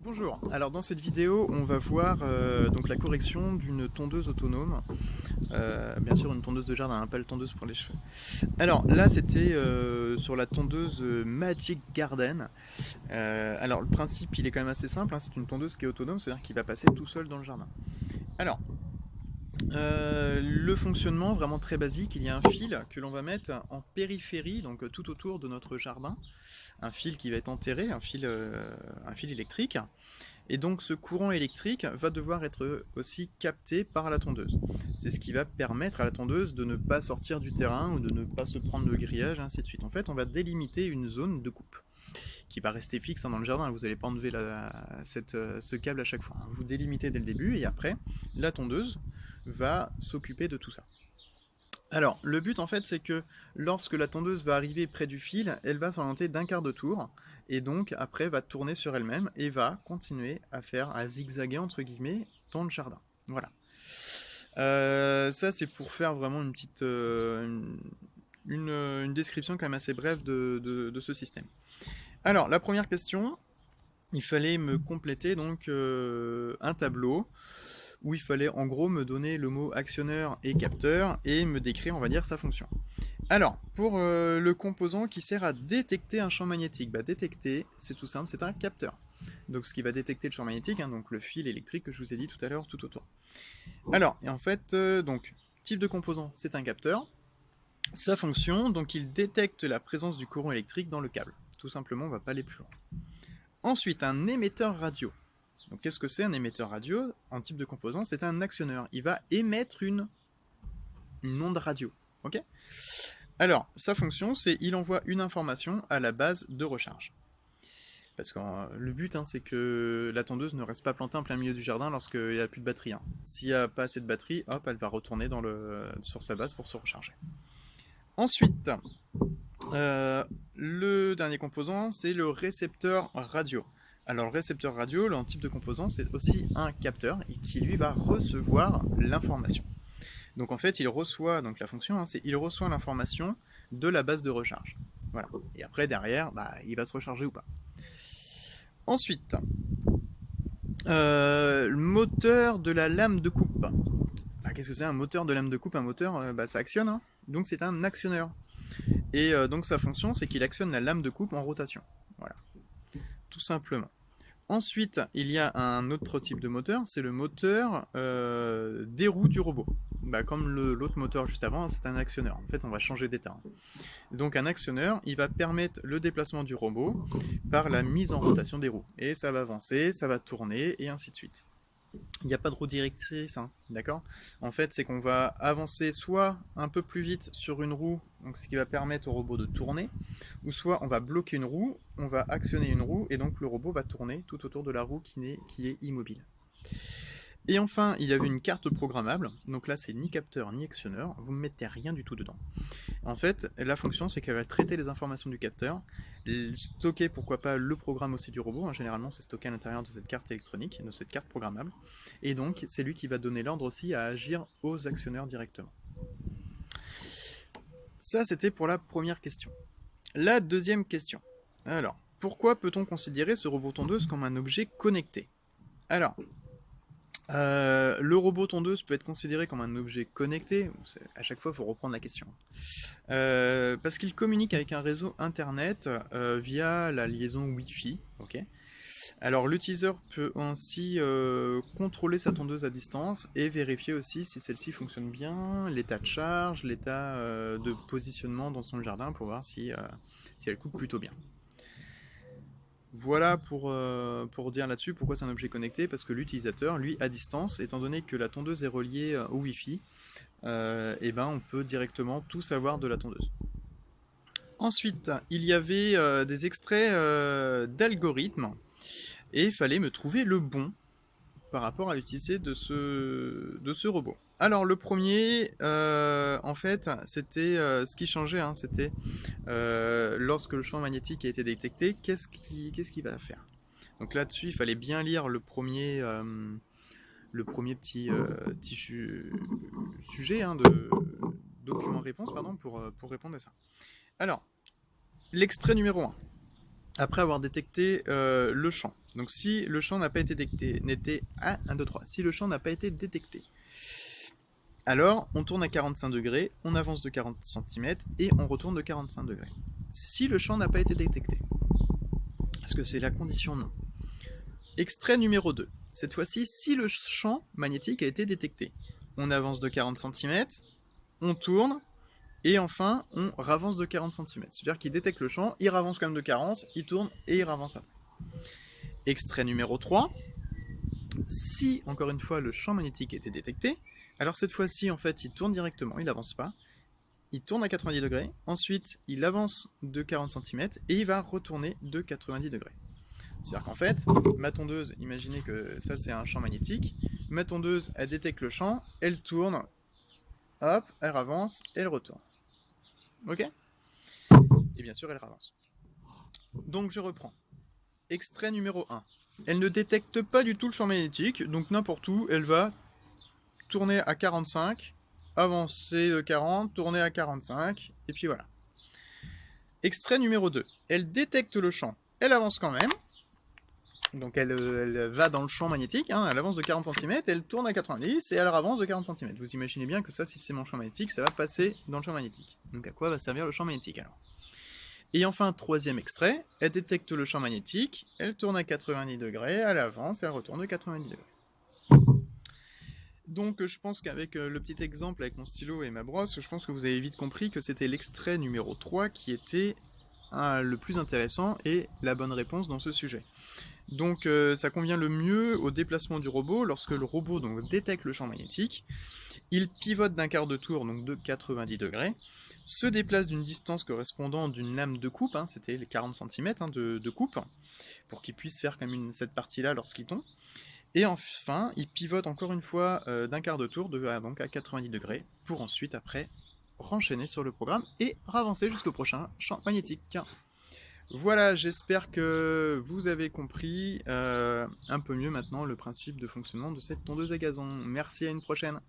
Bonjour, alors dans cette vidéo on va voir donc la correction d'une tondeuse autonome, bien sûr une tondeuse de jardin, hein, pas une tondeuse pour les cheveux. Alors là c'était sur la tondeuse Magic Garden. Alors le principe il est quand même assez simple, hein, c'est une tondeuse qui est autonome, c'est-à-dire qu'il va passer tout seul dans le jardin. Alors le fonctionnement vraiment très basique, il y a un fil que l'on va mettre en périphérie, donc tout autour de notre jardin, un fil qui va être enterré, un fil électrique. Et donc ce courant électrique va devoir être aussi capté par la tondeuse. C'est ce qui va permettre à la tondeuse de ne pas sortir du terrain ou de ne pas se prendre le grillage, ainsi de suite. En fait, on va délimiter une zone de coupe qui va rester fixe dans le jardin. Vous n'allez pas enlever ce câble à chaque fois. Vous délimitez dès le début et après, la tondeuse va s'occuper de tout ça. Alors, le but en fait, c'est que lorsque la tondeuse va arriver près du fil, elle va s'orienter d'un quart de tour, et donc après va tourner sur elle-même et va continuer à zigzaguer entre guillemets dans le jardin. Voilà. Ça c'est pour faire vraiment une petite, une description quand même assez brève de ce système. Alors, la première question, il fallait me compléter donc un tableau où il fallait en gros me donner le mot actionneur et capteur et me décrire, on va dire, sa fonction. Alors, pour le composant qui sert à détecter un champ magnétique, détecter, c'est tout simple, c'est un capteur. Donc ce qui va détecter le champ magnétique, hein, donc le fil électrique que je vous ai dit tout à l'heure tout autour. Alors, et en fait, donc, type de composant, c'est un capteur. Sa fonction, donc il détecte la présence du courant électrique dans le câble. Tout simplement, on ne va pas aller plus loin. Ensuite, un émetteur radio. Donc qu'est-ce que c'est un émetteur radio? En type de composant, c'est un actionneur. Il va émettre une onde radio. Ok? Alors, sa fonction, c'est il envoie une information à la base de recharge. Parce que le but, hein, c'est que la tondeuse ne reste pas plantée en plein milieu du jardin lorsqu'il n'y a plus de batterie. Hein. S'il n'y a pas assez de batterie, hop, elle va retourner sur sa base pour se recharger. Ensuite, le dernier composant, c'est le récepteur radio. Alors le récepteur radio, le type de composant, c'est aussi un capteur qui lui va recevoir l'information. Donc en fait, il reçoit, donc la fonction, hein, c'est il reçoit l'information de la base de recharge. Voilà. Et après, derrière, il va se recharger ou pas. Ensuite, le moteur de la lame de coupe. Qu'est-ce que c'est un moteur de lame de coupe? Un moteur, ça actionne, hein, donc c'est un actionneur. Et donc sa fonction, c'est qu'il actionne la lame de coupe en rotation. Voilà, tout simplement. Ensuite, il y a un autre type de moteur, c'est le moteur des roues du robot. Comme l'autre moteur juste avant, c'est un actionneur. En fait, on va changer d'état. Donc un actionneur, il va permettre le déplacement du robot par la mise en rotation des roues. Et ça va avancer, ça va tourner, et ainsi de suite. Il n'y a pas de roue directrice, hein, d'accord? En fait, c'est qu'on va avancer soit un peu plus vite sur une roue, donc ce qui va permettre au robot de tourner, ou soit on va bloquer une roue, on va actionner une roue, et donc le robot va tourner tout autour de la roue qui est immobile. Et enfin, il y avait une carte programmable, donc là c'est ni capteur ni actionneur, vous ne mettez rien du tout dedans. En fait, la fonction c'est qu'elle va traiter les informations du capteur, stocker pourquoi pas le programme aussi du robot, hein, généralement c'est stocké à l'intérieur de cette carte électronique, de cette carte programmable, et donc c'est lui qui va donner l'ordre aussi à agir aux actionneurs directement. Ça c'était pour la première question. La deuxième question. Alors, pourquoi peut-on considérer ce robot tondeuse comme un objet connecté? Alors, le robot tondeuse peut être considéré comme un objet connecté. À chaque fois, il faut reprendre la question. Parce qu'il communique avec un réseau internet via la liaison Wi-Fi. Okay. Alors, l'utilisateur peut ainsi contrôler sa tondeuse à distance et vérifier aussi si celle-ci fonctionne bien, l'état de charge, l'état de positionnement dans son jardin pour voir si elle coupe plutôt bien. Voilà pour dire là-dessus pourquoi c'est un objet connecté, parce que l'utilisateur, lui, à distance, étant donné que la tondeuse est reliée au Wi-Fi, on peut directement tout savoir de la tondeuse. Ensuite, il y avait des extraits d'algorithmes, et il fallait me trouver le bon par rapport à l'utilité de ce robot. Alors le premier, en fait, c'était ce qui changeait, hein, c'était lorsque le champ magnétique a été détecté, qu'est-ce qu'il va faire? Donc là-dessus, il fallait bien lire le premier petit sujet, hein, de document-réponse, pardon, pour répondre à ça. Alors, l'extrait numéro 1. après avoir détecté le champ. Donc si le champ n'a pas été détecté, si le champ n'a pas été détecté, alors on tourne à 45 degrés, on avance de 40 cm et on retourne de 45 degrés. Si le champ n'a pas été détecté, parce que c'est la condition non. Extrait numéro 2. Cette fois-ci, si le champ magnétique a été détecté, on avance de 40 cm, on tourne, et enfin, on ravance de 40 cm. C'est-à-dire qu'il détecte le champ, il ravance quand même de 40, il tourne et il ravance après. Extrait numéro 3. Si, encore une fois, le champ magnétique a été détecté, alors cette fois-ci, en fait, il tourne directement, il n'avance pas. Il tourne à 90 degrés, ensuite, il avance de 40 cm et il va retourner de 90 degrés. C'est-à-dire qu'en fait, ma tondeuse, imaginez que ça c'est un champ magnétique, ma tondeuse, elle détecte le champ, elle tourne, hop, elle avance, elle retourne. Ok? Et bien sûr, elle avance. Donc je reprends. Extrait numéro 1. Elle ne détecte pas du tout le champ magnétique, donc n'importe où, elle va tourner à 45, avancer de 40, tourner à 45, et puis voilà. Extrait numéro 2. Elle détecte le champ, elle avance quand même, donc elle va dans le champ magnétique, hein, elle avance de 40 cm, elle tourne à 90 et elle avance de 40 cm. Vous imaginez bien que ça, si c'est mon champ magnétique, ça va passer dans le champ magnétique. Donc à quoi va servir le champ magnétique alors? Et enfin, troisième extrait, elle détecte le champ magnétique, elle tourne à 90 degrés, elle avance, elle retourne de 90 degrés. Donc je pense qu'avec le petit exemple avec mon stylo et ma brosse, je pense que vous avez vite compris que c'était l'extrait numéro 3 qui était le plus intéressant et la bonne réponse dans ce sujet. Donc ça convient le mieux au déplacement du robot. Lorsque le robot donc détecte le champ magnétique, il pivote d'un quart de tour, donc de 90 degrés, se déplace d'une distance correspondant d'une lame de coupe, hein, c'était les 40 cm de coupe, pour qu'il puisse faire quand même cette partie-là lorsqu'il tombe. Et enfin, il pivote encore une fois d'un quart de tour, donc à 90 degrés, pour ensuite après renchaîner sur le programme et ravancer jusqu'au prochain champ magnétique. Voilà, j'espère que vous avez compris un peu mieux maintenant le principe de fonctionnement de cette tondeuse à gazon. Merci, à une prochaine.